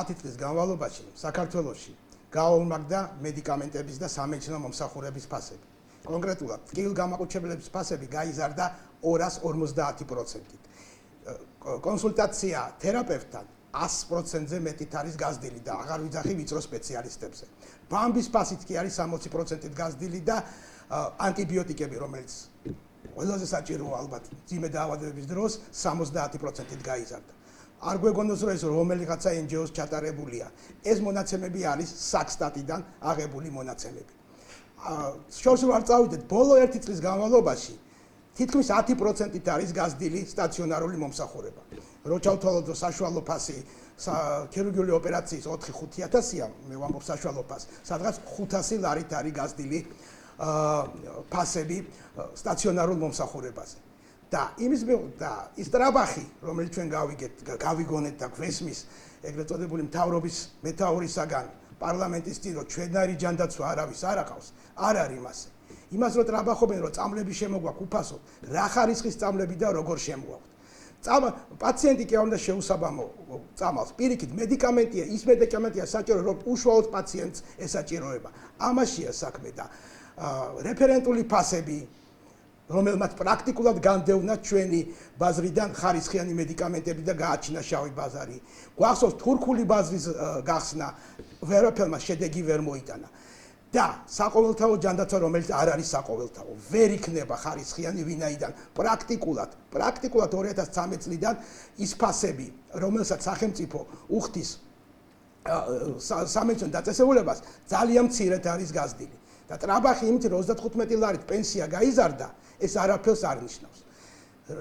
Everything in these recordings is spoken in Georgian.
Ათი წლის განმავლობაში საქართველოში გააუმაგდა მედიკამენტების და სამედიცინო მომსახურების ფასები. კონკრეტულად, ტკივილგამაყუჩებლების ფასები გაიზარდა 250%-ით. კონსულტაცია თერაპევტთან 100%-ზე მეტით არის გაზრდილი და აღარ ვიძახი ვიწრო სპეციალისტებზე. ბამბის ფასით კი არის 60%-ით გაზრდილი და ანტიბიოტიკები, რომელიც ყველაზე საჭიროა ალბათ ძიმე დაავადებების დროს 70%-ით გაიზარდა. არ გვეგონოს რომ ეს რომელიღაცა NGO-ს ჩატარებულია. ეს მონაცემები არის საქსტატიდან აღებული მონაცემები. შორს არ წავიდეთ, ბოლო 1 წლის განმავლობაში თითქმის 10%-ით არის გაზრდილი სტაციონარული მომსახურება. რო ჩავთვალოთ, რომ საშუალო ფასი ქირურგიული ოპერაციის 4-5-1000-ია, მე ვამბობ საშუალო ფასს, სადღაც 500 ლარით არის გაზრდილი ფასები სტაციონარულ მომსახურებაზე. და იმის და ის ტრაბახი, რომელიც ჩვენ გავიგონეთ და გვესმის ეგრეთ წოდებული მთავრობის მეთაურისაგან პარლამენტის წინ, რომ ჩვენარი ჯანდაცვა არავის არ აყავს, არ არის მასე. იმას რომ ტრაბახობენ, რომ წამლები შემოგვაქვს უფასო, რა ხარისხის წამლები და როგორ შემოაქვთ. პაციენტი კი არ უნდა შეუსაბამო წამალს. პირიქით, მედიკამენტია, ის მედიკამენტია საჭირო, რომ უშუალოდ პაციენტს ესაჭიროება. ამაშია საქმე და რეფერენტული ფასები, რომელმაც პრაქტიკულად განდევნა ჩვენი ბაზრიდან ხარისხიანი მედიკამენტები და გააჩინა შავი ბაზარი. გვახსოვს თურქული ბაზრის გახსნა, ვერაფერმა შედეგი ვერ მოიტანა. და საყოველთაო ჯანდაცვა, რომელიც არ არის საყოველთაო, ვერ იქნება ხარისხიანი ვინაიდან პრაქტიკულად 2013 წლიდან ის ფასები, რომელსაც სახელმწიფო უხდის სამედიცინო დაწესებულებას, ძალიან მცირედ არის გაზრდილი. და ტრაბახი იმით, რომ 35 ლარით პენსია გაიზარდა, ეს არაფერს არ ნიშნავს.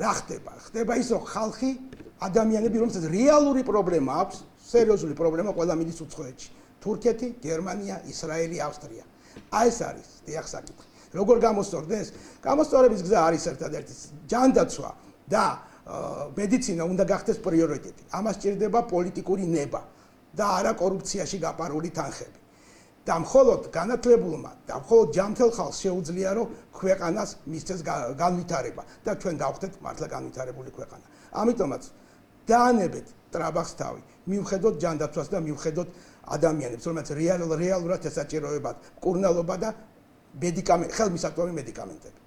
რა ხდება? ხდება ის, რომ ხალხი, ადამიანები, რომელსაც რეალური პრობლემა აქვს, სერიოზული პრობლემა ყველა მიდის უცხოეთში. თურქეთი, გერმანია, ისრაელი, ავსტრია. აი ეს არის დიახ საკითხი. როგორ გამოსწორდეს? გამოსწორების გზა არის ერთადერთი ჯანდაცვა და მედიცინა უნდა გახდეს პრიორიტეტი. ამას სჭირდება პოლიტიკური ნება და არა კორუფციაში გაპარული თანხები. და მხოლოდ განათლებულმა და მხოლოდ ჯანმრთელ ხალხს შეუძლია რომ ქვეყანას მისცეს განვითარება და ჩვენ გავხდეთ მართლა განვითარებული ქვეყანა. ამიტომაც დაანებეთ ტრაბახს თავი, მიუხედავად ჯანდაცვას და მიუხედავად ადამიანებს, რომელსაც რეალურად ესაჭიროებათ მკურნალობა და ხელმისაწვდომი მედიკამენტები.